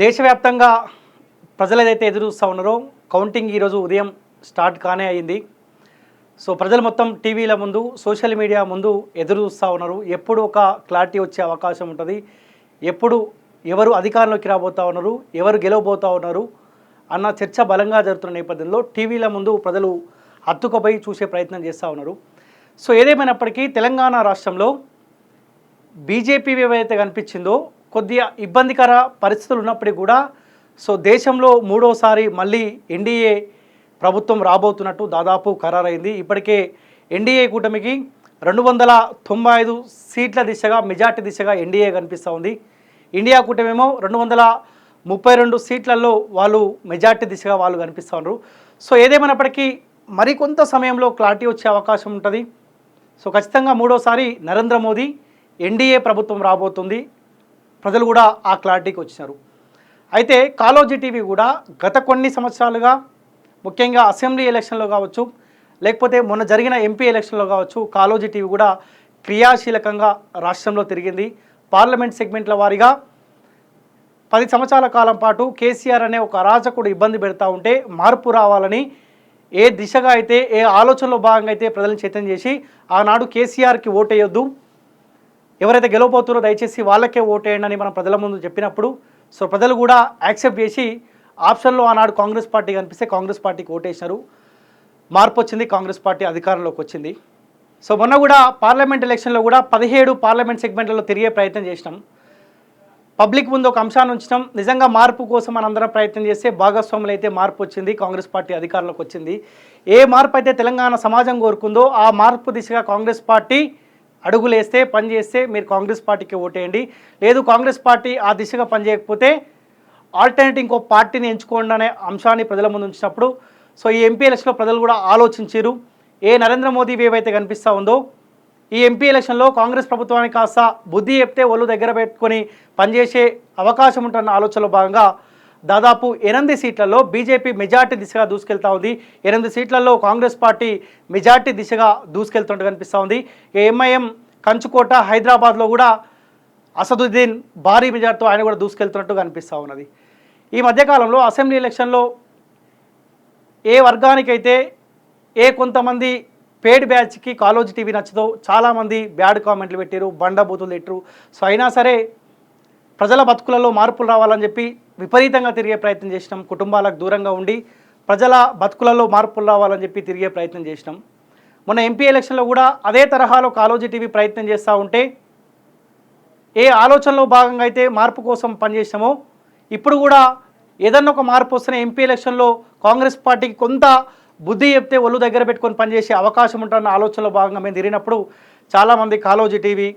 దేశవ్యాప్తంగా ప్రజలు ఏదైతే ఎదురు చూస్తూ ఉన్నారో కౌంటింగ్ ఈరోజు ఉదయం స్టార్ట్ కానే అయింది. సో ప్రజలు మొత్తం టీవీల ముందు సోషల్ మీడియా ముందు ఎదురు చూస్తూ ఉన్నారు. ఎప్పుడు ఒక క్లారిటీ వచ్చే అవకాశం ఉంటుంది, ఎప్పుడు ఎవరు అధికారంలోకి రాబోతూ ఉన్నారు, ఎవరు గెలవబోతూ ఉన్నారు అన్న చర్చ బలంగా జరుగుతున్న నేపథ్యంలో టీవీల ముందు ప్రజలు హత్తుకుపోయి చూసే ప్రయత్నం చేస్తూ ఉన్నారు. సో ఏదేమైనప్పటికీ తెలంగాణ రాష్ట్రంలో బీజేపీ ఏవైతే కనిపించిందో కొద్దిగా ఇబ్బందికర పరిస్థితులు ఉన్నప్పటికీ కూడా సో దేశంలో మూడోసారి మళ్ళీ ఎన్డీఏ ప్రభుత్వం రాబోతున్నట్టు దాదాపు ఖరారైంది. ఇప్పటికే ఎన్డీఏ కూటమికి 295 సీట్ల దిశగా మెజార్టీ దిశగా ఎన్డీఏ కనిపిస్తూ ఉంది. ఇండియా కూటమేమో 232 సీట్లలో వాళ్ళు మెజార్టీ దిశగా వాళ్ళు కనిపిస్తూ ఉన్నారు. సో ఏదేమైనప్పటికీ మరికొంత సమయంలో క్లారిటీ వచ్చే అవకాశం ఉంటుంది. సో ఖచ్చితంగా మూడోసారి నరేంద్ర మోదీ ఎన్డీఏ ప్రభుత్వం రాబోతుంది. ప్రజలు కూడా ఆ క్లారిటీకి వచ్చినారు. అయితే కాలోజీ టీవీ కూడా గత కొన్ని సంవత్సరాలుగా ముఖ్యంగా అసెంబ్లీ ఎలక్షన్లో కావచ్చు, లేకపోతే మొన్న జరిగిన ఎంపీ ఎలక్షన్లో కావచ్చు, కాలోజీ టీవీ కూడా క్రియాశీలకంగా రాష్ట్రంలో తిరిగింది. పార్లమెంట్ సెగ్మెంట్ల వారీగా 10 సంవత్సరాల కాలం పాటు కేసీఆర్ అనే ఒక అరాచకుడు ఇబ్బంది పెడతా ఉంటే మార్పు రావాలని ఏ దిశగా అయితే ఏ ఆలోచనలో భాగంగా అయితే ప్రజలను చైతన్యం చేసి ఆనాడు కేసీఆర్కి ఓటేయొద్దు, ఎవరైతే గెలవబోతున్నారో దయచేసి వాళ్ళకే ఓటేయండి అని మనం ప్రజల ముందు చెప్పినప్పుడు సో ప్రజలు కూడా యాక్సెప్ట్ చేసి ఆప్షన్లో ఆనాడు కాంగ్రెస్ పార్టీ కనిపిస్తే కాంగ్రెస్ పార్టీకి ఓటేసినారు. మార్పు వచ్చింది, కాంగ్రెస్ పార్టీ అధికారంలోకి వచ్చింది. సో మొన్న కూడా పార్లమెంట్ ఎలక్షన్లో కూడా 17 పార్లమెంట్ సెగ్మెంట్లలో తిరిగే ప్రయత్నం చేసినాం. పబ్లిక్ ముందు ఒక అంశాన్ని ఉంచడం, నిజంగా మార్పు కోసం మనందరం ప్రయత్నం చేస్తే భాగస్వాములు అయితే మార్పు వచ్చింది, కాంగ్రెస్ పార్టీ అధికారంలోకి వచ్చింది. ఏ మార్పు అయితే తెలంగాణ సమాజం కోరుకుందో ఆ మార్పు దిశగా కాంగ్రెస్ పార్టీ అడుగులేస్తే పనిచేస్తే మీరు కాంగ్రెస్ పార్టీకి ఓటేయండి, లేదు కాంగ్రెస్ పార్టీ ఆ దిశగా పనిచేయకపోతే ఆల్టర్నేటివ్ ఇంకో పార్టీని ఎంచుకోండి అనే అంశాన్ని ప్రజల ముందు ఉంచినప్పుడు సో ఈ ఎంపీ ఎలక్షన్లో ప్రజలు కూడా ఆలోచించారు. ఏ నరేంద్ర మోదీ వేవ్ అయితే కనిపిస్తూ ఉందో ఈ ఎంపీ ఎలక్షన్లో కాంగ్రెస్ ప్రభుత్వానికి కాస్త బుద్ధి చెప్తే ఒళ్ళు దగ్గర పెట్టుకొని పనిచేసే అవకాశం ఉంటున్న ఆలోచనలో భాగంగా దాదాపు 8 సీట్లలో బీజేపీ మెజార్టీ దిశగా దూసుకెళ్తా ఉంది. 8 సీట్లలో కాంగ్రెస్ పార్టీ మెజార్టీ దిశగా దూసుకెళ్తుంటే కనిపిస్తూ ఉంది. ఎంఐఎం కంచుకోట హైదరాబాద్లో కూడా అసదుద్దీన్ భారీ మెజార్టీతో ఆయన కూడా దూసుకెళ్తున్నట్టు కనిపిస్తూ ఉన్నది. ఈ మధ్యకాలంలో అసెంబ్లీ ఎలక్షన్లో ఏ వర్గానికైతే ఏ కొంతమంది పేడ్ బ్యాచ్కి కాలోజీ టీవీ నచ్చదో చాలామంది బ్యాడ్ కామెంట్లు పెట్టారు, బండబూతులు తిట్టరు. సో అయినా సరే ప్రజల బతుకులలో మార్పులు రావాలని చెప్పి విపరీతంగా తిరిగే ప్రయత్నం చేసినాం. కుటుంబాలకు దూరంగా ఉండి ప్రజల బతుకులలో మార్పులు రావాలని చెప్పి తిరిగే ప్రయత్నం చేసినాం. మొన్న ఎంపీ ఎలక్షన్లో కూడా అదే తరహాలో కాలోజీ టీవీ ప్రయత్నం చేస్తూ ఉంటే ఏ ఆలోచనలో భాగంగా అయితే మార్పు కోసం పనిచేసినామో ఇప్పుడు కూడా ఏదన్నా ఒక మార్పు వస్తున్న ఎంపీ ఎలక్షన్లో కాంగ్రెస్ పార్టీకి కొంత బుద్ధి చెప్తే ఒళ్ళు దగ్గర పెట్టుకొని పనిచేసే అవకాశం ఉంటున్న ఆలోచనలో భాగంగా మేము తిరిగినప్పుడు చాలామంది కాలోజీ టీవీ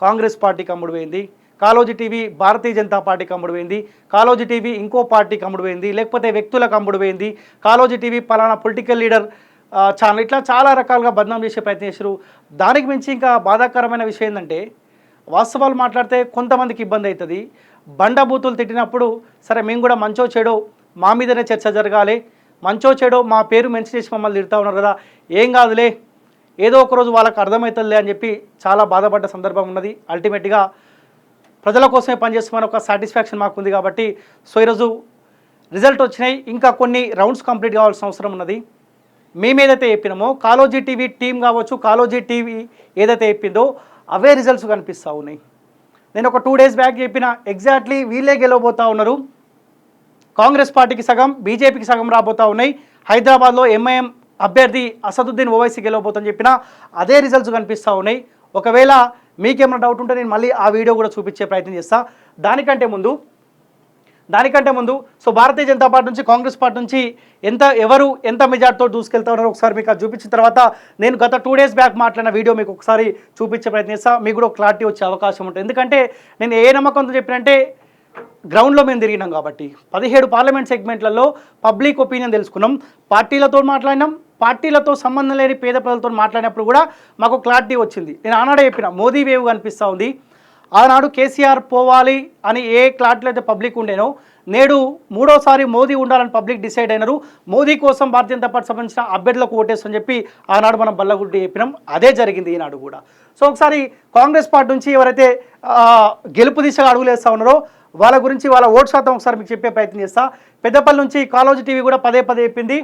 కాంగ్రెస్ పార్టీకి అమ్ముడు పోయింది, కాలోజీ టీవీ భారతీయ జనతా పార్టీకి అమ్ముడు పోయింది, కాలోజీ టీవీ ఇంకో పార్టీకి అమ్ముడు పోయింది, లేకపోతే వ్యక్తులకు అమ్ముడు పోయింది, కాలోజీ టీవీ పలానా పొలిటికల్ లీడర్ ఛానల్, ఇట్లా చాలా రకాలుగా బదనాం చేసే ప్రయత్నం చేశారు. దానికి మించి ఇంకా బాధాకరమైన విషయం ఏంటంటే వాస్తవాలు మాట్లాడితే కొంతమందికి ఇబ్బంది అవుతుంది. బండబూతులు తిట్టినప్పుడు సరే మేము కూడా మంచో చెడో మా మీదనే చర్చ జరగాలి, మంచో చెడో మా పేరు మెన్షన్ చేసి మమ్మల్ని తిడతా ఉన్నారు కదా, ఏం కాదులే ఏదో ఒకరోజు వాళ్ళకి అర్థమవుతుందిలే అని చెప్పి చాలా బాధపడ్డ సందర్భం ఉన్నది. అల్టిమేట్గా ప్రజల కోసమే పనిచేస్తామని ఒక సాటిస్ఫాక్షన్ మాకు ఉంది కాబట్టి సో ఈరోజు రిజల్ట్ వచ్చినాయి. ఇంకా కొన్ని రౌండ్స్ కంప్లీట్ కావాల్సిన అవసరం ఉన్నది. మేమేదైతే చెప్పినామో కాలోజీ టీవీ టీం కావచ్చు, కాలోజీ టీవీ ఏదైతే చెప్పిందో అవే రిజల్ట్స్ కనిపిస్తూ ఉన్నాయి. నేను ఒక 2 డేస్ బ్యాక్ చెప్పిన ఎగ్జాక్ట్లీ వీళ్ళే గెలవబోతూ ఉన్నారు. కాంగ్రెస్ పార్టీకి సగం బీజేపీకి సగం రాబోతూ ఉన్నాయి. హైదరాబాద్లో ఎంఐఎం అభ్యర్థి అసదుద్దీన్ ఓవైసీ గెలవబోతుందని చెప్పిన అదే రిజల్ట్స్ కనిపిస్తూ ఉన్నాయి. ఒకవేళ మీకేమైనా డౌట్ ఉంటే నేను మళ్ళీ ఆ వీడియో కూడా చూపించే ప్రయత్నం చేస్తాను. దానికంటే ముందు సో భారతీయ జనతా పార్టీ నుంచి కాంగ్రెస్ పార్టీ నుంచి ఎవరు ఎంత మెజార్టీతో దూసుకెళ్తా ఉన్నారో ఒకసారి మీకు అది చూపించిన తర్వాత నేను గత 2 డేస్ బ్యాక్ మాట్లాడిన వీడియో మీకు ఒకసారి చూపించే ప్రయత్నం చేస్తాను. మీకు కూడా క్లారిటీ వచ్చే అవకాశం ఉంటుంది. ఎందుకంటే నేను ఏ నమ్మకంతో చెప్పినంటే గ్రౌండ్లో మేము తిరిగినాం కాబట్టి 17 పార్లమెంట్ సెగ్మెంట్లలో పబ్లిక్ ఒపీనియన్ తెలుసుకున్నాం, పార్టీలతో మాట్లాడినాం, పార్టీలతో సంబంధం లేని పేద ప్రజలతో మాట్లాడినప్పుడు కూడా మాకు క్లారిటీ వచ్చింది. నేను ఆనాడే చెప్పిన మోదీ వేవ్ కనిపిస్తూ ఉంది. ఆనాడు కేసీఆర్ పోవాలి అని ఏ క్లారిటీలో అయితే పబ్లిక్ ఉండేనో నేడు మూడోసారి మోదీ ఉండాలని పబ్లిక్ డిసైడ్ అయినారు. మోదీ కోసం భారతీయ జనతా పార్టీ సంబంధించిన అభ్యర్థులకు ఓటేస్తని చెప్పి ఆనాడు మనం బల్లగుడ్డి చెప్పినాం. అదే జరిగింది ఈనాడు కూడా. సో ఒకసారి కాంగ్రెస్ పార్టీ నుంచి ఎవరైతే గెలుపు దిశగా అడుగులేస్తూ ఉన్నారో వాళ్ళ గురించి వాళ్ళ ఓటు శాతం ఒకసారి మీకు చెప్పే ప్రయత్నం చేస్తా. పెద్దపల్లి నుంచి కాలోజీ టీవీ కూడా పదే పదే చెప్పింది,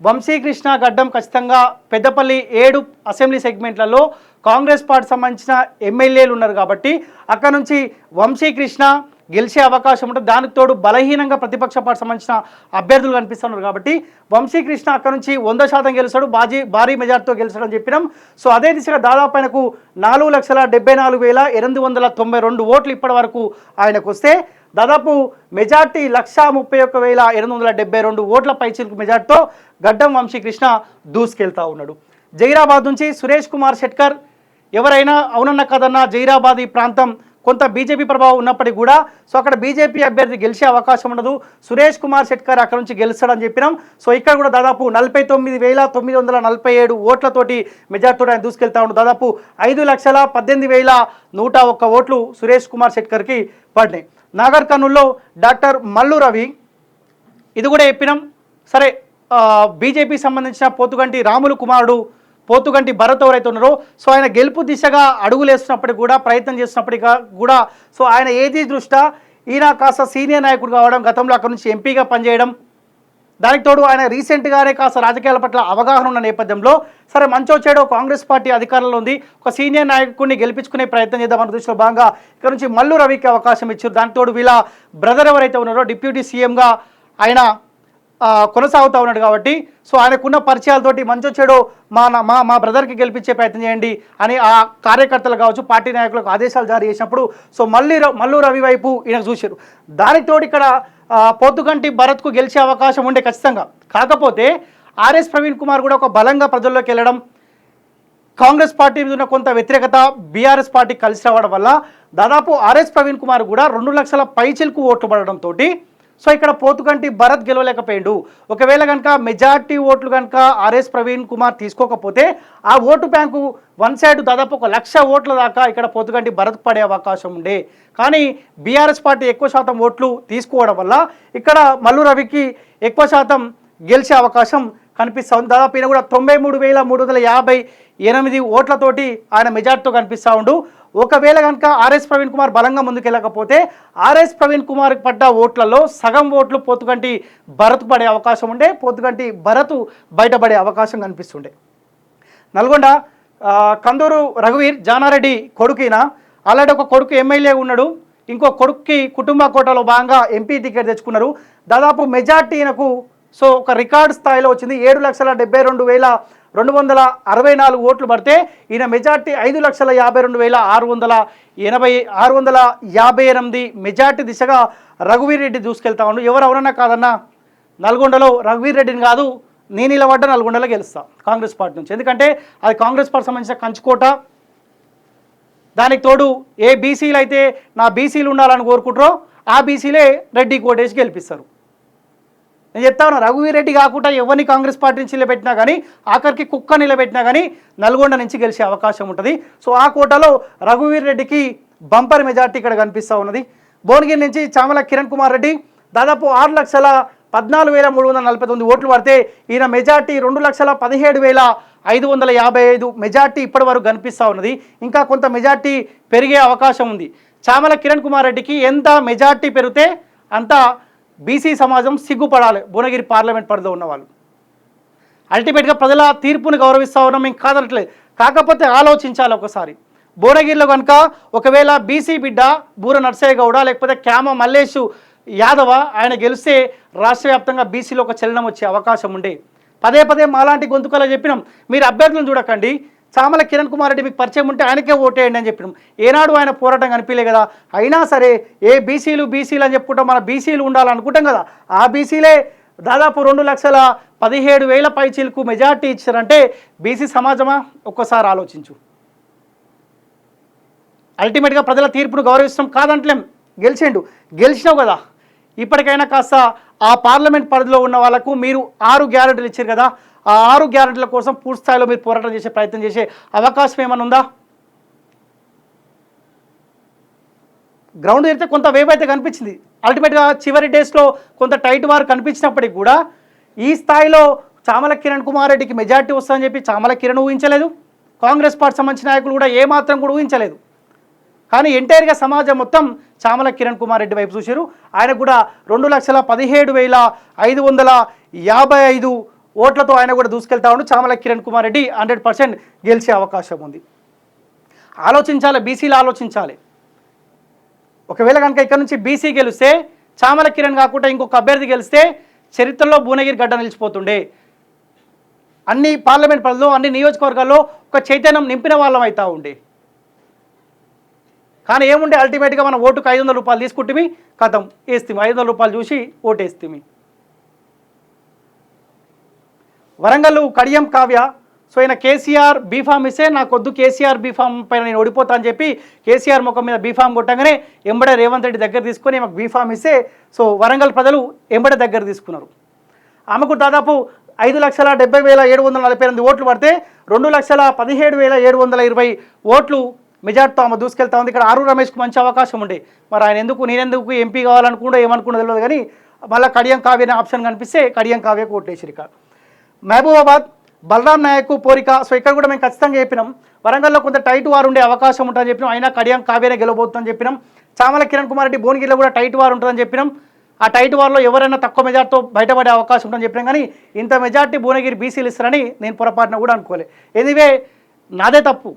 వంశీకృష్ణ గడ్డం ఖచ్చితంగా పెద్దపల్లి 7 అసెంబ్లీ సెగ్మెంట్లలో కాంగ్రెస్ పార్టీ సంబంధించిన ఎమ్మెల్యేలు ఉన్నారు కాబట్టి అక్కడ నుంచి వంశీకృష్ణ గెలిచే అవకాశం ఉంటుంది. దానికి తోడు బలహీనంగా ప్రతిపక్ష పార్టీ సంబంధించిన అభ్యర్థులు కనిపిస్తున్నారు కాబట్టి వంశీకృష్ణ అక్కడ నుంచి 100% గెలుస్తాడు, భారీ మెజార్టీతో గెలుస్తాడని చెప్పినాం. సో అదే దిశగా దాదాపు ఆయనకు 4,74,892 ఓట్లు ఇప్పటి వరకు ఆయనకు వస్తే దాదాపు మెజార్టీ 1,31,872 ఓట్ల పైచిలకు మెజార్టీతో గడ్డం వంశీకృష్ణ దూసుకెళ్తా ఉన్నాడు. జైరాబాద్ నుంచి సురేష్ కుమార్ షెట్కర్, ఎవరైనా అవునన్న కదన్న జైరాబాద్ ఈ ప్రాంతం కొంత బీజేపీ ప్రభావం ఉన్నప్పటికీ కూడా సో అక్కడ బీజేపీ అభ్యర్థి గెలిచే అవకాశం ఉండదు. సురేష్ కుమార్ షెట్కర్ అక్కడ నుంచి గెలుస్తాడని చెప్పినాం. సో ఇక్కడ కూడా దాదాపు 49,947 ఓట్లతోటి మెజార్టీతో ఆయన దూసుకెళ్తా ఉన్నాడు. దాదాపు 5,18,101 ఓట్లు సురేష్ కుమార్ షెట్కర్కి పడినాయి. నాగర్ కర్నూల్లో డాక్టర్ మల్లు రవి, ఇది కూడా చెప్పినాం. సరే, బీజేపీ సంబంధించిన పోతుగంటి రాములు కుమారుడు పోతుగంటి భరత్ ఎవరైతే ఉన్నారో సో ఆయన గెలుపు దిశగా అడుగులేస్తున్నప్పటికీ కూడా ప్రయత్నం చేస్తున్నప్పటికీ కూడా సో ఆయన ఏది దృష్ట్యా ఈయన కాస్త సీనియర్ నాయకుడు కావడం, గతంలో అక్కడ నుంచి ఎంపీగా పనిచేయడం, దానికి తోడు ఆయన రీసెంట్గానే కాస్త రాజకీయాల పట్ల అవగాహన ఉన్న నేపథ్యంలో సరే మంచో చెడో కాంగ్రెస్ పార్టీ అధికారంలో ఉంది, ఒక సీనియర్ నాయకుడిని గెలిపించుకునే ప్రయత్నం చేద్దామన్న దృష్టిలో భాగంగా ఇక్కడ నుంచి మల్లు రవికి అవకాశం ఇచ్చారు. దానికి తోడు వీళ్ళ బ్రదర్ ఎవరైతే ఉన్నారో డిప్యూటీ సీఎంగా ఆయన కొనసాగుతూ ఉన్నాడు కాబట్టి సో ఆయనకున్న పరిచయాలతోటి మంచో చెడో మా బ్రదర్కి గెలిపించే ప్రయత్నం చేయండి అని ఆ కార్యకర్తలు కావచ్చు పార్టీ నాయకులకు ఆదేశాలు జారీ చేసినప్పుడు సో మల్లు రవి వైపు ఈయన చూశారు. దానికి తోడు ఇక్కడ పోతుగంటి భరత్కు గెలిచే అవకాశం ఉండే ఖచ్చితంగా. కాకపోతే ఆర్ఎస్ ప్రవీణ్ కుమార్ కూడా ఒక బలంగా ప్రజల్లోకి వెళ్ళడం, కాంగ్రెస్ పార్టీ మీద ఉన్న కొంత వ్యతిరేకత బీఆర్ఎస్ పార్టీ కలిసి రావడం వల్ల దాదాపు ఆర్ఎస్ ప్రవీణ్ కుమార్ కూడా 2 లక్షల పైచిలకు ఓట్లు పడడంతో సో ఇక్కడ పోతుగంటి భరత్ గెలవలేకపోయాడు. ఒకవేళ కనుక మెజార్టీ ఓట్లు కనుక ఆర్ఎస్ ప్రవీణ్ కుమార్ తీసుకోకపోతే ఆ ఓటు బ్యాంకు వన్ సైడ్ దాదాపు 1,00,000 ఓట్ల దాకా ఇక్కడ పోతుగంటి భరత్ పడే అవకాశం ఉండే. కానీ బీఆర్ఎస్ పార్టీ ఎక్కువ శాతం ఓట్లు తీసుకోవడం వల్ల ఇక్కడ మల్లు రవికి ఎక్కువ శాతం గెలిచే అవకాశం కనిపిస్తూ ఉంది. దాదాపు ఈయన కూడా 93,358 ఓట్లతోటి ఆయన మెజార్టీతో కనిపిస్తూ ఉండు. ఒకవేళ కనుక ఆర్ఎస్ ప్రవీణ్ కుమార్ బలంగా ముందుకెళ్ళకపోతే ఆర్ఎస్ ప్రవీణ్ కుమార్ పడ్డ ఓట్లలో సగం ఓట్లు పోతుగంటి భరత్ పడే అవకాశం ఉండే, పోతుగంటి భరత్ బయటపడే అవకాశం కనిపిస్తుండే. నల్గొండ కందూరు రఘువీర్ జానారెడ్డి కొడుకున ఆల్రెడీ ఒక కొడుకు ఎమ్మెల్యే ఉన్నాడు, ఇంకో కొడుకుకి కుటుంబ కోటాలో భాగంగా ఎంపీ టికెట్ తెచ్చుకున్నారు. దాదాపు మెజార్టీనకు సో ఒక రికార్డు స్థాయిలో వచ్చింది. 7,72,264 ఓట్లు పడితే ఈయన మెజార్టీ 5,52,658 మెజార్టీ దిశగా రఘువీర్ రెడ్డి దూసుకెళ్తా ఉన్నాడు. ఎవరు ఎవరన్నా కాదన్నా నల్గొండలో రఘువీర్ రెడ్డిని కాదు, నేను నిలబడ్డ నల్గొండలో గెలుస్తా కాంగ్రెస్ పార్టీ నుంచి. ఎందుకంటే అది కాంగ్రెస్ పార్టీ సంబంధించిన కంచుకోట. దానికి తోడు ఏ బీసీలు అయితే నా బీసీలు ఉండాలని కోరుకుంటారో ఆ బీసీలే రెడ్డి కోటేసి గెలిపిస్తారు. నేను చెప్తా ఉన్నా, రఘువీర్ రెడ్డి కాకుండా ఎవరిని కాంగ్రెస్ పార్టీ నుంచి నిలబెట్టినా కానీ ఆఖరికి కుక్క నిలబెట్టినా కానీ నల్గొండ నుంచి గెలిచే అవకాశం ఉంటుంది. సో ఆ కోటలో రఘువీర్ రెడ్డికి బంపర్ మెజార్టీ ఇక్కడ కనిపిస్తూ ఉన్నది. భువనగిరి నుంచి చామల కిరణ్ కుమార్ రెడ్డి దాదాపు 6,14,349 ఓట్లు పడితే ఈయన మెజార్టీ 2,17,555 మెజార్టీ ఇప్పటి వరకు కనిపిస్తూ ఉన్నది. ఇంకా కొంత మెజార్టీ పెరిగే అవకాశం ఉంది. చామల కిరణ్ కుమార్ రెడ్డికి ఎంత మెజార్టీ పెరిగితే అంత బీసీ సమాజం సిగ్గుపడాలి. భువనగిరి పార్లమెంట్ పరిధిలో ఉన్నవాళ్ళు అల్టిమేట్గా ప్రజల తీర్పుని గౌరవిస్తూ ఉన్నాం, మేము కాదనట్లేదు. కాకపోతే ఆలోచించాలి ఒకసారి. భువనగిరిలో కనుక ఒకవేళ బీసీ బిడ్డ బూర నర్సయ్య గౌడ లేకపోతే క్యామ మల్లేష్ యాదవ ఆయన గెలిస్తే రాష్ట్ర వ్యాప్తంగా బీసీలో ఒక చలనం వచ్చే అవకాశం ఉండే. పదే పదే మాలాంటి గొంతుకలా చెప్పినాం, మీరు అభ్యర్థులను చూడకండి, చామల కిరణ్ కుమార్ రెడ్డి మీకు పరిచయం ఉంటే ఆయనకే ఓటేయండి అని చెప్పినాం. ఏనాడు ఆయన పోరాటం కనిపించలే కదా. అయినా సరే ఏ బీసీలు అని చెప్పుకుంటాం, మన బీసీలు ఉండాలనుకుంటాం కదా, ఆ బీసీలే దాదాపు 2,17,000 పైచీలకు మెజార్టీ ఇచ్చారంటే బీసీ సమాజమా? ఒక్కసారి ఆలోచించు. అల్టిమేట్గా ప్రజల తీర్పును గౌరవిస్తాం కాదంటలేం, గెలిచినావు కదా, ఇప్పటికైనా కాస్త ఆ పార్లమెంట్ పరిధిలో ఉన్న వాళ్ళకు మీరు 6 గ్యారెంటీలు ఇచ్చారు కదా, ఆ 6 గ్యారెంటీల కోసం పూర్తి స్థాయిలో మీరు పోరాటం చేసే ప్రయత్నం చేసే అవకాశం ఏమైనా ఉందా? గ్రౌండ్ అయితే కొంత వేవ్ అయితే కనిపించింది. అల్టిమేట్గా చివరి డేస్లో కొంత టైట్ వార్ కనిపించినప్పటికీ కూడా ఈ స్థాయిలో చామల కిరణ్ కుమార్ రెడ్డికి మెజార్టీ వస్తుందని చెప్పి చామల కిరణ్ ఊహించలేదు, కాంగ్రెస్ పార్టీ సంబంధించిన నాయకులు కూడా ఏమాత్రం కూడా ఊహించలేదు. కానీ ఎంటైర్గా సమాజం మొత్తం చామల కిరణ్ కుమార్ రెడ్డి వైపు చూశారు. ఆయనకు కూడా 2,17,555 ఓట్లతో ఆయన కూడా దూసుకెళ్తా ఉండు. చామల కిరణ్ కుమార్ రెడ్డి 100% గెలిచే అవకాశం ఉంది. ఆలోచించాలి, బీసీలు ఆలోచించాలి. ఒకవేళ కనుక ఇక్కడ నుంచి బీసీ గెలిస్తే, చామల కిరణ్ కాకుండా ఇంకొక అభ్యర్థి గెలిస్తే చరిత్రలో భువనగిరి గడ్డ నిలిచిపోతుండే. అన్ని పార్లమెంట్ పరిధిలో, అన్ని నియోజకవర్గాల్లో ఒక చైతన్యం నింపిన వాళ్ళం అవుతా ఉండే. కానీ ఏముండే, అల్టిమేట్గా మనం ఓటుకు 500 రూపాయలు తీసుకుంటే కథం వేస్తాము, 500 రూపాయలు చూసి ఓటు వేస్తాము. వరంగల్ కడియం కావ్య, సో ఆయన కేసీఆర్ బీఫామ్ ఇస్తే నాకొద్దు, కేసీఆర్ బీఫామ్ పైన నేను ఓడిపోతా అని చెప్పి కేసీఆర్ ముఖం మీద బీఫామ్ కొట్టగానే ఎంబడే రేవంత్ రెడ్డి దగ్గర తీసుకొని మాకు బీఫామ్ ఇస్తే సో వరంగల్ ప్రజలు ఎంబడే దగ్గర తీసుకున్నారు. ఆమెకు దాదాపు 5,70,748 ఓట్లు పడితే 2,17,720 ఓట్లు మెజార్టీతో ఆమె దూసుకెళ్తా ఉంది. ఇక్కడ ఆరు రమేష్కు మంచి అవకాశం ఉండే, మరి ఆయన నేనెందుకు ఎంపీ కావాలనుకుంటూ ఏమనుకుంటూ తెలియదు. కానీ మళ్ళీ కడియం కావ్య అనే ఆప్షన్ కనిపిస్తే కడియం కావ్యకు ఓట్లేసారు. ఇక్కడ మహబూబాబాద్ బలరాం నాయక్ పోరిక, సో ఇక్కడ కూడా మేము ఖచ్చితంగా చెప్పినాం వరంగల్లో కొంత టైట్ వారు ఉండే అవకాశం ఉంటుందని చెప్పినాం. అయినా కడియం కావ్యనే గెలవబోతుందని చెప్పినాం. చామల కిరణ్ కుమార్ రెడ్డి భువనగిరిలో కూడా టైట్ వారు ఉంటుందని చెప్పినాం. ఆ టైట్ వార్లో ఎవరైనా తక్కువ మెజార్టీతో బయటపడే అవకాశం ఉంటుందని చెప్పినాం. కానీ ఇంత మెజార్టీ భువనగిరి బీసీలు ఇస్తారని నేను పొరపాటున కూడా అనుకోలే. ఎనివే నాదే తప్పు,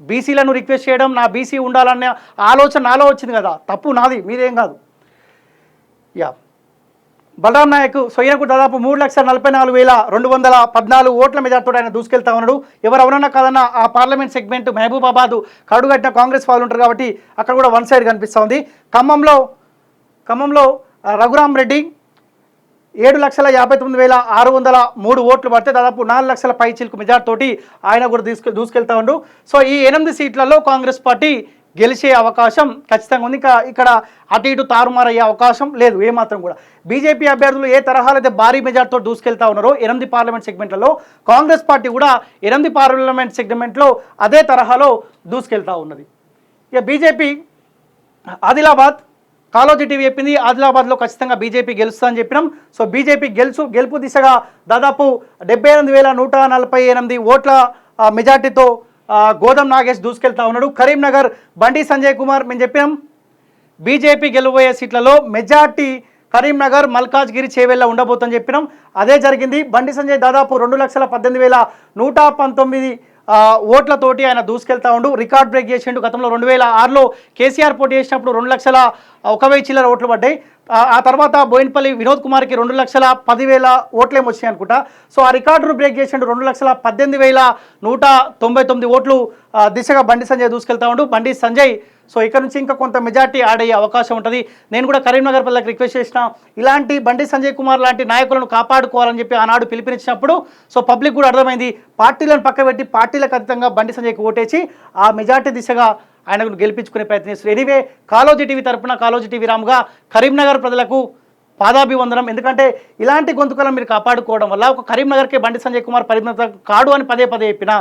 బీసీలను రిక్వెస్ట్ చేయడం, నా బీసీ ఉండాలనే ఆలోచన నాలో వచ్చింది కదా, తప్పు నాది, మీదేం కాదు. యా బలరాం నాయక్, సో ఈయనకు దాదాపు 3,44,214 ఓట్ల మెజార్టీతో ఆయన దూసుకెళ్తా ఉన్నాడు. ఎవరు అవునన్నా కాదన్నా ఆ పార్లమెంట్ సెగ్మెంట్ మహబూబాబాద్ కడుగట్టిన కాంగ్రెస్ వాళ్ళు ఉంటారు కాబట్టి అక్కడ కూడా వన్ సైడ్ కనిపిస్తూ ఉంది. ఖమ్మంలో రఘురామ్ రెడ్డి 7,59,603 ఓట్లు పడితే దాదాపు 4 లక్షల పైచిలకు మెజార్టీతోటి ఆయన కూడా దూసుకెళ్తా ఉండు. సో ఈ 8 సీట్లలో కాంగ్రెస్ పార్టీ గెలిచే అవకాశం ఖచ్చితంగా ఉంది. ఇక్కడ అటు ఇటు తారుమారయ్యే అవకాశం లేదు ఏమాత్రం కూడా. బీజేపీ అభ్యర్థులు ఏ తరహాలో అయితే భారీ మెజార్టీతో దూసుకెళ్తా ఉన్నారో 8 పార్లమెంట్ సెగ్మెంట్లలో, కాంగ్రెస్ పార్టీ కూడా 8 పార్లమెంట్ సెగ్మెంట్లో అదే తరహాలో దూసుకెళ్తా ఉన్నది. ఇక బీజేపీ ఆదిలాబాద్, కాలోజీ టీవీ చెప్పింది ఆదిలాబాద్లో ఖచ్చితంగా బీజేపీ గెలుస్తుందని చెప్పినాం. సో బీజేపీ గెలుపు దిశగా దాదాపు 78,148 ఓట్ల మెజార్టీతో గోదం నాగేష్ దూసుకెళ్తా ఉన్నాడు. కరీంనగర్ బండి సంజయ్ కుమార్, మేము చెప్పినాం బీజేపీ గెలువబోయే సీట్లలో మెజార్టీ కరీంనగర్, మల్కాజ్గిరి, చేవెళ్ళ ఉండబోతుందని చెప్పినాం. అదే జరిగింది. బండి సంజయ్ దాదాపు 2,18,119 ఓట్లతోటి ఆయన దూసుకెళ్తా ఉండు, రికార్డ్ బ్రేక్ చేసిండు. గతంలో 2006లో కేసీఆర్ పోటీ చేసినప్పుడు 2,01,000 చిల్లర ఓట్లు పడ్డాయి. ఆ తర్వాత బోయినపల్లి వినోద్ కుమార్కి 2,10,000 ఓట్లేమో వచ్చాయి అనుకుంటా. సో ఆ రికార్డును బ్రేక్ చేసిండు. 2,18,199 ఓట్లు దిశగా బండి సంజయ్ దూసుకెళ్తా ఉండు. బండి సంజయ్ సో ఇక్కడ నుంచి ఇంకా కొంత మెజార్టీ యాడ్ అయ్యే అవకాశం ఉంటుంది. నేను కూడా కరీంనగర్ ప్రజలకు రిక్వెస్ట్ చేసిన, ఇలాంటి బండి సంజయ్ కుమార్ లాంటి నాయకులను కాపాడుకోవాలని చెప్పి ఆనాడు పిలుపునిచ్చినప్పుడు సో పబ్లిక్ కూడా అర్థమైంది, పార్టీలను పక్కబెట్టి పార్టీలకు అతీతంగా బండి సంజయ్కి ఓటేసి ఆ మెజార్టీ దిశగా ఆయనకు గెలిపించుకునే ప్రయత్నిస్తారు. ఎనీవే కాలోజీ టీవీ తరపున కాలోజీ టీవీ రామ్గా కరీంనగర్ ప్రజలకు పాదాభివందనం. ఎందుకంటే ఇలాంటి గొంతుకలను మీరు కాపాడుకోవడం వల్ల ఒక కరీంనగర్కే బండి సంజయ్ కుమార్ పరిమితం కాడు అని పదే చెప్పిన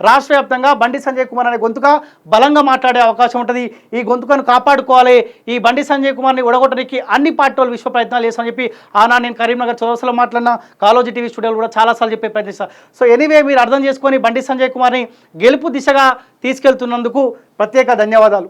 రాష్ట్ర వ్యాప్తంగా బండి సంజయ్ కుమార్ అనే గొంతుక బలంగా మాట్లాడే అవకాశం ఉంటుంది. ఈ గొంతుకను కాపాడుకోవాలి, ఈ బండి సంజయ్ కుమార్ని ఒడగొట్టడానికి అన్ని పార్టీలు విశ్వ ప్రయత్నాలు చేస్తామని చెప్పి నేను కరీంనగర్ చౌరస్తలో మాట్లాడిన, కాలోజీ టీవీ స్టూడియోలు కూడా చాలాసార్లు చెప్పే ప్రయత్నిస్తాను. సో ఎనీవే మీరు అర్థం చేసుకొని బండి సంజయ్ కుమార్ని గెలుపు దిశగా తీసుకెళ్తున్నందుకు ప్రత్యేక ధన్యవాదాలు.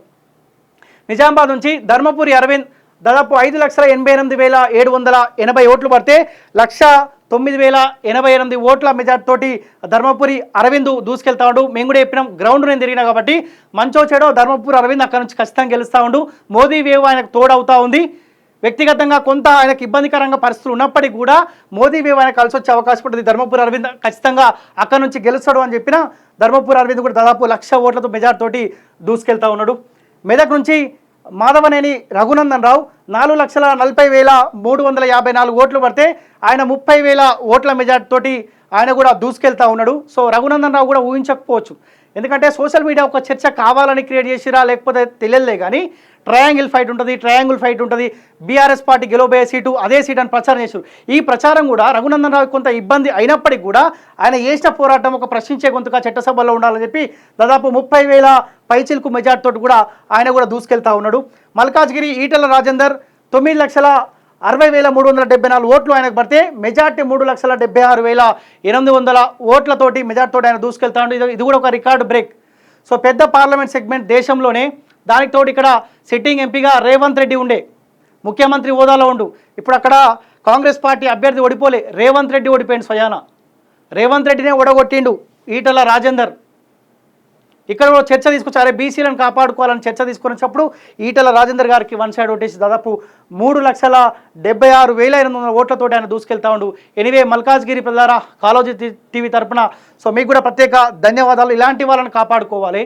నిజామాబాద్ నుంచి ధర్మపురి అరవింద్ దాదాపు 5,88,780 ఓట్లు పడితే 1,09,088 ఓట్ల మెజార్టీతోటి ధర్మపురి అరవింద్ దూసుకెళ్తా ఉండు. మేము కూడా చెప్పినాం, గ్రౌండ్ నేను తిరిగినా కాబట్టి మంచో చెడో ధర్మపురి అరవింద్ అక్కడ నుంచి ఖచ్చితంగా గెలుస్తూ ఉండు. మోదీ వేవ్ ఆయనకు తోడవుతా ఉంది. వ్యక్తిగతంగా కొంత ఆయనకు ఇబ్బందికరంగా పరిస్థితులు ఉన్నప్పటికీ కూడా మోదీ వేవ్ ఆయన కలిసి వచ్చే అవకాశం ఉంటుంది. ధర్మపురి అరవింద్ ఖచ్చితంగా అక్కడ నుంచి గెలుస్తాడు అని చెప్పిన ధర్మపురి అరవింద్ కూడా దాదాపు 1,00,000 ఓట్లతో మెజార్టీతోటి దూసుకెళ్తా ఉన్నాడు. మెదక్ నుంచి మాధవనేని రఘునందన్ రావు 4,40,354 ఓట్లు పడితే ఆయన 30,000 ఓట్ల మెజార్టీతోటి ఆయన కూడా దూసుకెళ్తా ఉన్నాడు. సో రఘునందన్ రావు కూడా ఊహించకపోవచ్చు, ఎందుకంటే సోషల్ మీడియా ఒక చర్చ కావాలని క్రియేట్ చేసిరా లేకపోతే తెలియలే కానీ ట్రయాంగిల్ ఫైట్ ఉంటుంది. బీఆర్ఎస్ పార్టీ గెలవబోయే సీటు అదే సీట్ అని ప్రచారం చేశారు. ఈ ప్రచారం కూడా రఘునందన్ రావు కొంత ఇబ్బంది అయినప్పటికీ కూడా ఆయన చేసిన పోరాటం ఒక ప్రశ్నించే గొంతుగా చట్టసభలో ఉండాలని చెప్పి దాదాపు 30,000 పైచిలకు మెజార్టీతో కూడా ఆయన కూడా దూసుకెళ్తా ఉన్నాడు. మల్కాజ్గిరి ఈటెల రాజేందర్ 9,60,374 ఓట్లు ఆయనకు పడితే మెజార్టీ 3,76,800 ఓట్లతోటి మెజార్టీతో ఆయన దూసుకెళ్తా ఉన్నాడు. ఇది కూడా ఒక రికార్డు బ్రేక్. సో పెద్ద పార్లమెంట్ సెగ్మెంట్ దేశంలోనే దానికి తోడు ఇక్కడ సిట్టింగ్ ఎంపీగా రేవంత్ రెడ్డి ఉండే, ముఖ్యమంత్రి హోదాలో ఉండు. ఇప్పుడు అక్కడ కాంగ్రెస్ పార్టీ అభ్యర్థి ఓడిపోలే, రేవంత్ రెడ్డి ఓడిపోయింది స్వయాన. రేవంత్ రెడ్డినే ఓడగొట్టిండు ఈటల రాజేందర్. ఇక్కడ కూడా చర్చ తీసుకొచ్చారు, బీసీలను కాపాడుకోవాలని చర్చ తీసుకొని వచ్చినప్పుడు ఈటల రాజేందర్ గారికి వన్ సైడ్ ఓటేసి దాదాపు 3,76,800 ఓట్లతోటి ఆయన దూసుకెళ్తా ఉండు. ఎనివే మల్కాజ్గిరి ప్రజలారా, కాలోజీ టీవీ తరపున సో మీకు కూడా ప్రత్యేక ధన్యవాదాలు. ఇలాంటి వాళ్ళని కాపాడుకోవాలి.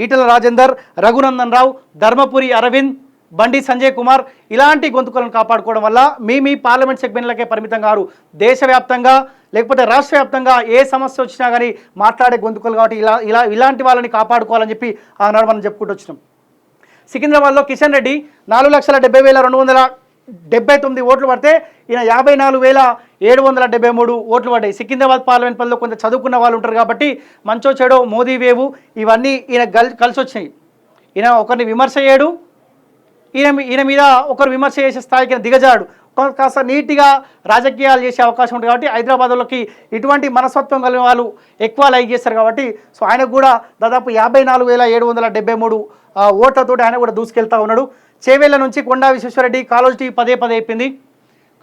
ఈటల రాజేందర్, రఘునందన్ రావు, ధర్మపురి అరవింద్, బండి సంజయ్ కుమార్ ఇలాంటి గొంతుకలను కాపాడుకోవడం వల్ల మీ పార్లమెంట్ సెగ్మెంట్లకే పరిమితం కాదు, దేశవ్యాప్తంగా లేకపోతే రాష్ట్ర వ్యాప్తంగా ఏ సమస్య వచ్చినా కానీ మాట్లాడే గొంతుకలు. కాబట్టి ఇలాంటి వాళ్ళని కాపాడుకోవాలని చెప్పి ఆనాడు మనం చెప్పుకుంటూ వచ్చినాం. సికింద్రాబాద్లో కిషన్ రెడ్డి 4,70,279 ఓట్లు పడితే ఈయన 54,773 ఓట్లు పడ్డాయి. సికింద్రాబాద్ పార్లమెంట్ పరిధిలో కొంత చదువుకున్న వాళ్ళు ఉంటారు కాబట్టి మంచో చెడో మోదీ వేవు ఇవన్నీ ఈయన కలిసి వచ్చినాయి. ఈయన ఒకరిని విమర్శ చేయడు, ఈయన మీద ఒకరు విమర్శ చేసే స్థాయికి దిగజాడు, కాస్త నీట్గా రాజకీయాలు చేసే అవకాశం ఉంటుంది. కాబట్టి హైదరాబాద్లోకి ఇటువంటి మనస్తత్వం కలిగిన వాళ్ళు ఎక్కువ లైక్ చేస్తారు. కాబట్టి సో ఆయనకు కూడా దాదాపు 54,773 ఓట్లతో ఆయన కూడా దూసుకెళ్తా ఉన్నాడు. చేవేళ్ల నుంచి కొండా విశ్వేశ్వరరెడ్డి, కాలోజీ టీవీ పదే చెప్పింది,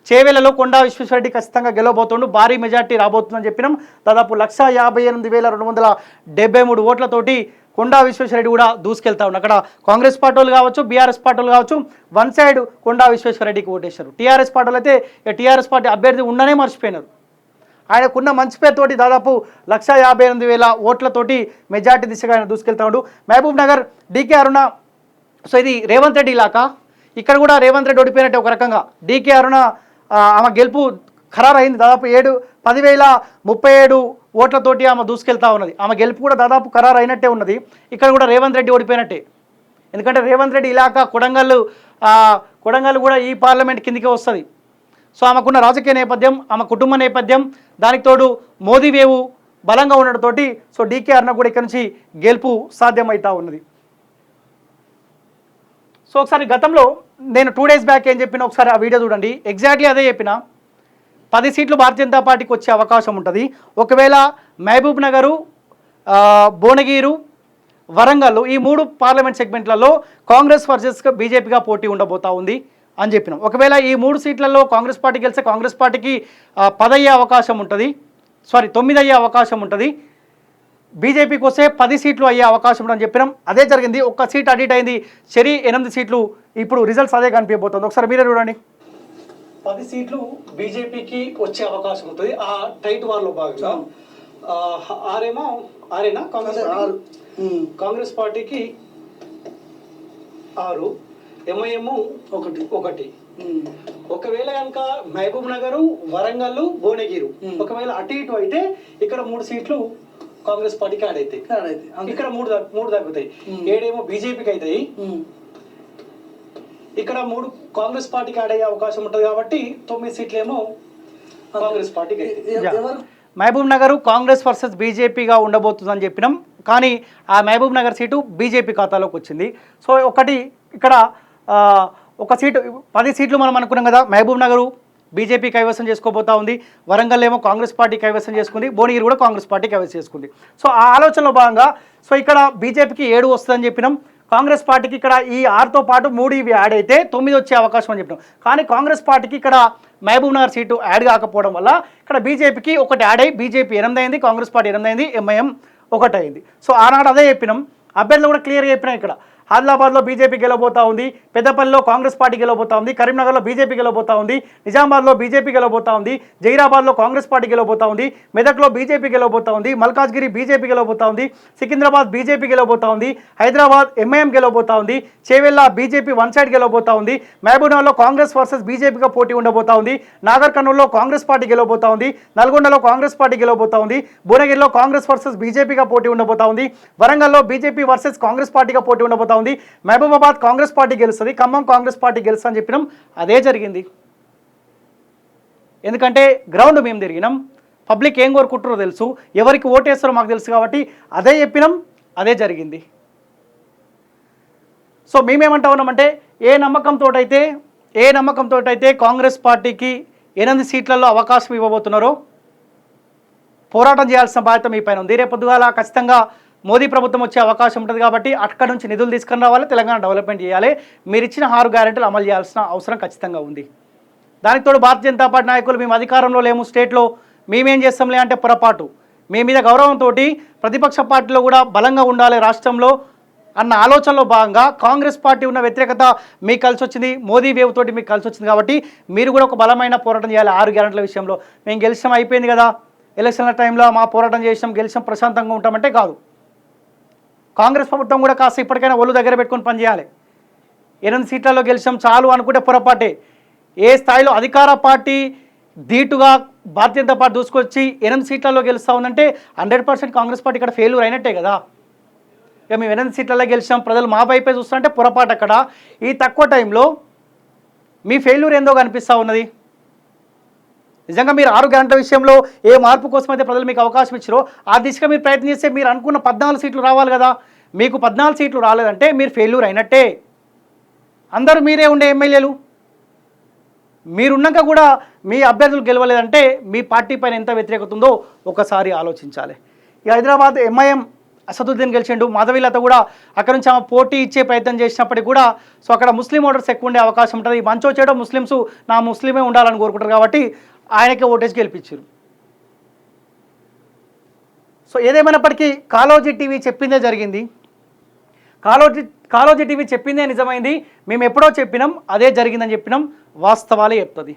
చేవేళ్లలో కొండా విశ్వేశ్వరరెడ్డి ఖచ్చితంగా గెలవబోతుండు, భారీ మెజార్టీ రాబోతుందని చెప్పినాం. దాదాపు 1,58,273 ఓట్లతోటి కొండా విశ్వేశ్వరరెడ్డి కూడా దూసుకెళ్తా ఉన్నాడు. అక్కడ కాంగ్రెస్ పార్టీ వాళ్ళు కావచ్చు, బీఆర్ఎస్ పార్టీ వాళ్ళు కావచ్చు, వన్ సైడ్ కొండా విశ్వేశ్వరరెడ్డికి ఓటేశారు. టీఆర్ఎస్ పార్టీలు అయితే టీఆర్ఎస్ పార్టీ అభ్యర్థి ఉండనే మర్చిపోయినారు. ఆయనకున్న మంచి పేరుతోటి దాదాపు 1,58,000 ఓట్లతోటి మెజార్టీ దిశగా ఆయన దూసుకెళ్తా ఉండు. మహబూబ్ నగర్ డీకే అరుణ, సో ఇది రేవంత్ రెడ్డి ఇలాకా, ఇక్కడ కూడా రేవంత్ రెడ్డి ఓడిపోయినట్టే ఒక రకంగా. డీకే అరుణ ఆమె గెలుపు ఖరారైంది, దాదాపు 10,037 ఓట్లతోటి ఆమె దూసుకెళ్తా ఉన్నది. ఆమె గెలుపు కూడా దాదాపు ఖరారు అయినట్టే ఉన్నది. ఇక్కడ కూడా రేవంత్ రెడ్డి ఓడిపోయినట్టే, ఎందుకంటే రేవంత్ రెడ్డి ఇలాకా కొడంగల్ కూడా ఈ పార్లమెంట్ కిందికే వస్తుంది. సో ఆమెకున్న రాజకీయ నేపథ్యం, ఆమె కుటుంబ నేపథ్యం, దానికి తోడు మోదీ వేవు బలంగా ఉండడంతో సో డీకే అరుణ కూడా ఇక్కడ నుంచి గెలుపు సాధ్యమవుతా ఉన్నది. సో ఒకసారి గతంలో నేను 2 days బ్యాక్ ఏం చెప్పిన ఒకసారి ఆ వీడియో చూడండి. ఎగ్జాక్ట్లీ అదే చెప్పిన. 10 సీట్లు భారతీయ జనతా పార్టీకి వచ్చే అవకాశం ఉంటుంది. ఒకవేళ మహబూబ్ నగరు, భువనగిరి, వరంగల్ ఈ 3 పార్లమెంట్ సెగ్మెంట్లలో కాంగ్రెస్ వర్సెస్ బీజేపీగా పోటీ ఉండబోతా ఉంది అని చెప్పినాం. ఒకవేళ ఈ 3 సీట్లలో కాంగ్రెస్ పార్టీ గెలిస్తే కాంగ్రెస్ పార్టీకి 10 అయ్యే అవకాశం ఉంటుంది, 9 అయ్యే అవకాశం ఉంటుంది. బీజేపీకి వస్తే 10 సీట్లు అయ్యే అవకాశం ఉందని చెప్పినాం. అదే జరిగింది. ఒక్క సీట్ అడిట్ అయింది, 8 సీట్లు. ఇప్పుడు రిజల్ట్స్ అదే కనిపించబోతుంది. ఒకసారి మీరే చూడండి. 10 సీట్లు బీజేపీకి వచ్చే అవకాశం ఉంటుంది. ఆ టైట్ వార్లో భాగంగా ఆరేనా కాంగ్రెస్ పార్టీకి 6, ఎంఐఎం 1. ఒకవేళ కనుక మహబూబ్ నగర్, వరంగల్, భువనగిరి ఒకవేళ అటు ఇటు అయితే ఇక్కడ 3 సీట్లు కాంగ్రెస్ పార్టీకి యాడ్ అవుతాయి. ఇక్కడ 3 తగ్గుతాయి. 7 బీజేపీకి అవుతాయి. ఇక్కడ 3 కాంగ్రెస్ పార్టీకి యాడ్ అయ్యే అవకాశం ఉంటుంది. కాబట్టి 9 సీట్లు ఏమో కాంగ్రెస్ పార్టీకి అవుతాయి. మహబూబ్ నగర్ కాంగ్రెస్ వర్సెస్ బీజేపీగా ఉండబోతుందని చెప్పినాం. కానీ ఆ మహబూబ్ నగర్ సీటు బీజేపీ ఖాతాలోకి వచ్చింది. సో ఇక్కడ ఒక సీటు 10 సీట్లు మనం అనుకున్నాం కదా, మహబూబ్ నగరు బీజేపీ కైవసం చేసుకోబోతా ఉంది, వరంగల్ ఏమో కాంగ్రెస్ పార్టీ కైవసం చేసుకుంది, భువనగిరి కూడా కాంగ్రెస్ పార్టీ కైవసం చేసుకుంది. సో ఆ ఆలోచనలో భాగంగా సో ఇక్కడ బీజేపీకి 7 వస్తుందని చెప్పినాం. కాంగ్రెస్ పార్టీకి ఇక్కడ ఈ 6తో పాటు 3 ఇవి యాడ్ అయితే 9 వచ్చే అవకాశం అని చెప్పినాం. కానీ కాంగ్రెస్ పార్టీకి ఇక్కడ మహబూబ్ నగర్ సీటు యాడ్ కాకపోవడం వల్ల ఇక్కడ బీజేపీకి 1 యాడ్ అయ్యి బీజేపీ 8 అయింది, కాంగ్రెస్ పార్టీ 8 అయింది, ఎంఐఎం 1 అయింది. సో ఆనాడు అదే చెప్పినాం. అభ్యర్థులు కూడా క్లియర్గా చెప్పినాం. ఇక్కడ ఆదిలాబాద్లో బీజేపీ గెలవబోతా ఉంది, పెద్దపల్లిలో కాంగ్రెస్ పార్టీ గెలవబోతా ఉంది, కరీంనగర్లో బీజేపీ గెలవబోతా ఉంది, నిజామాబాద్లో బీజేపీ గెలవబోతా ఉంది, జైరాబాద్లో కాంగ్రెస్ పార్టీ గెలవబోతా ఉంది, మెదక్లో బీజేపీ గెలవబోతా ఉంది, మల్కాజ్గిరి బీజేపీ గెలవబోతా ఉంది, సికింద్రాబాద్ బీజేపీ గెలవబోతా ఉంది, హైదరాబాద్ ఎంఐఎం గెలవబోతా ఉంది, చేవెళ్ళ బీజేపీ వన్ సైడ్ గెలవబోతా ఉంది, మహబూబ్నగర్లో కాంగ్రెస్ వర్సెస్ బీజేపీగా పోటీ ఉండబోతా ఉంది, నాగర్ కర్నూలులో కాంగ్రెస్ పార్టీ గెలవబోతా ఉంది, నల్గొండలో కాంగ్రెస్ పార్టీ గెలవబోతా ఉంది, భువనగిరిలో కాంగ్రెస్ వర్సెస్ బీజేపీగా పోటీ ఉండబోతా ఉంది, వరంగల్లో బీజేపీ వర్సెస్ కాంగ్రెస్ పార్టీగా పోటీ ఉండబోతా ఉంది, మహబూబాబాద్ కాంగ్రెస్ పార్టీ గెలుస్తుంది, ఖమ్మం కాంగ్రెస్ పార్టీ గెలుస్తుంది అని చెప్పినాం. అదే జరిగింది. ఎందుకంటే గ్రౌండ్ మేము తిరిగినాం, పబ్లిక్ ఏం కోరుకుంటారో తెలుసు, ఎవరికి ఓటేస్తారో మాకు తెలుసు. కాబట్టి అదే చెప్పినాం, అదే జరిగింది. సో మేమేమంటా ఉన్నామంటే ఏ నమ్మకంతో అయితే కాంగ్రెస్ పార్టీకి 8 సీట్లలో అవకాశం ఇవ్వబోతున్నారో పోరాటం చేయాల్సిన బాధ్యత మీ పైన ఉంది. రేపు పొద్దుగాల ఖచ్చితంగా మోదీ ప్రభుత్వం వచ్చే అవకాశం ఉంటుంది కాబట్టి అక్కడ నుంచి నిధులు తీసుకుని రావాలి, తెలంగాణ డెవలప్మెంట్ చేయాలి, మీరు ఇచ్చిన 6 గ్యారెంటీలు అమలు చేయాల్సిన అవసరం ఖచ్చితంగా ఉంది. దానికి తోడు భారతీయ జనతా పార్టీ నాయకులు మేము అధికారంలో లేము, స్టేట్లో మేమేం చేస్తాంలే అంటే పొరపాటు. మీ మీద గౌరవంతో ప్రతిపక్ష పార్టీలో కూడా బలంగా ఉండాలి రాష్ట్రంలో అన్న ఆలోచనలో భాగంగా కాంగ్రెస్ పార్టీ ఉన్న వ్యతిరేకత మీకు కలిసి వచ్చింది, మోదీ వేవ్ తోటి మీకు కలిసి వచ్చింది కాబట్టి మీరు కూడా ఒక బలమైన పోరాటం చేయాలి 6 గ్యారెంటీల విషయంలో. మేము గెలిచాం అయిపోయింది కదా, ఎలక్షన్ల టైంలో మా పోరాటం చేసాం గెలిచాం ప్రశాంతంగా ఉంటామంటే కాదు. కాంగ్రెస్ ప్రభుత్వం కూడా కాస్త ఇప్పటికైనా ఒళ్ళు దగ్గర పెట్టుకొని పనిచేయాలి. 8 సీట్లలో గెలిచాం చాలు అనుకుంటే పొరపాటే. ఏ స్థాయిలో అధికార పార్టీ ధీటుగా భారతీయ జనతా పార్టీ దూసుకొచ్చి 8 సీట్లలో గెలుస్తూ ఉందంటే 100% కాంగ్రెస్ పార్టీ ఇక్కడ ఫెయిల్యూర్ అయినట్టే కదా. ఇక మేము 8 సీట్లలో గెలిచాం ప్రజలు మా వైపే చూస్తుంటే పొరపాటు. అక్కడ ఈ తక్కువ టైంలో మీ ఫెయిల్యూర్ ఏందో కనిపిస్తూ ఉన్నది. నిజంగా మీరు 6 గ్యారెంటీల విషయంలో ఏ మార్పు కోసం అయితే ప్రజలు మీకు అవకాశం ఇచ్చారో ఆ దిశగా మీరు ప్రయత్నం చేస్తే మీరు అనుకున్న 14 సీట్లు రావాలి కదా. మీకు 14 సీట్లు రాలేదంటే మీరు ఫెయిల్యూర్ అయినట్టే. అందరూ మీరే ఉండే ఎమ్మెల్యేలు మీరున్నాక కూడా మీ అభ్యర్థులు గెలవలేదంటే మీ పార్టీ పైన ఎంత వ్యతిరేకత ఉందో ఒకసారి ఆలోచించాలి. ఇక హైదరాబాద్ ఎంఐఎం అసదుద్దీన్ గెలిచిండు, మాధవీలత కూడా అక్కడ నుంచి ఆమె పోటీ ఇచ్చే ప్రయత్నం చేసినప్పటికీ కూడా సో అక్కడ ముస్లిం ఓటర్స్ ఎక్కువ ఉండే అవకాశం ఉంటుంది. మంచో చేయడం ముస్లిమ్స్ నా ముస్లిమే ఉండాలని కోరుకుంటారు కాబట్టి ఆయనకే ఓటేసి గెలిపించారు. సో ఏదేమైనప్పటికీ కాళోజీ టీవీ చెప్పిందే జరిగింది, కాళోజీ టీవీ చెప్పిందే నిజమైంది, మేము ఎప్పుడో చెప్పినాం అదే జరిగిందని చెప్పినాం, వాస్తవాలే చెప్తుంది.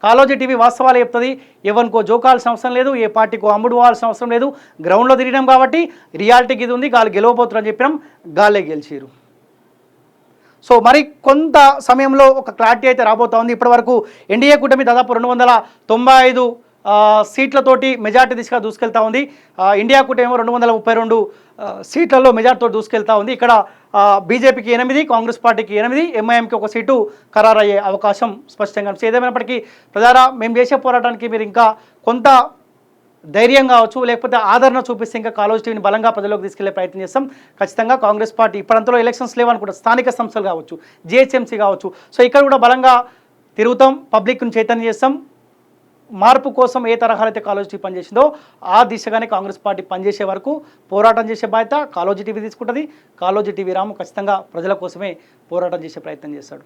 కాళోజీ టీవీ వాస్తవాలే చెప్తుంది. ఎవరికో జోకాల్సిన అవసరం లేదు, ఏ పార్టీకో అమ్ముడు పోవాల్సిన అవసరం లేదు. గ్రౌండ్లో తిరిగినాం కాబట్టి రియాలిటీకి ఇది ఉంది, గాలు గెలవబోతున్నారు చెప్పినాం, గాలే గెలిచారు. సో మరి కొంత సమయంలో ఒక క్లారిటీ అయితే రాబోతా ఉంది. ఇప్పటివరకు ఎన్డీఏ కూటమి దాదాపు 295 సీట్లతోటి మెజార్టీ దిశగా దూసుకెళ్తా ఉంది. ఇండియా కూటమి 232 సీట్లలో మెజార్టీతో దూసుకెళ్తా ఉంది. ఇక్కడ బీజేపీకి 8, కాంగ్రెస్ పార్టీకి 8, ఎంఐఎంకి 1 సీటు ఖరారయ్యే అవకాశం స్పష్టంగా. ఏదేమైనప్పటికీ ప్రజారా మేము చేసే పోరాటానికి మీరు ఇంకా కొంత ధైర్యం కావచ్చు లేకపోతే ఆదరణ చూపిస్తే ఇంకా కాళోజీ టీవీని బలంగా ప్రజల్లోకి తీసుకెళ్లే ప్రయత్నం చేస్తాం. ఖచ్చితంగా కాంగ్రెస్ పార్టీ ఇప్పుడంతలో ఎలక్షన్స్ లేవనుకుంటా, స్థానిక సంస్థలు కావచ్చు, జిహెచ్ఎంసీ కావచ్చు, సో ఇక్కడ కూడా బలంగా తిరుగుతాం, పబ్లిక్ని చైతన్యం చేస్తాం. మార్పు కోసం ఏ తరహాలో అయితే కాళోజీ టీవీ పనిచేసిందో ఆ దిశగానే కాంగ్రెస్ పార్టీ పనిచేసే వరకు పోరాటం చేసే బాధ్యత కాళోజీ టీవీ తీసుకుంటుంది. కాళోజీ టీవీ రాము ఖచ్చితంగా ప్రజల కోసమే పోరాటం చేసే ప్రయత్నం చేస్తాడు.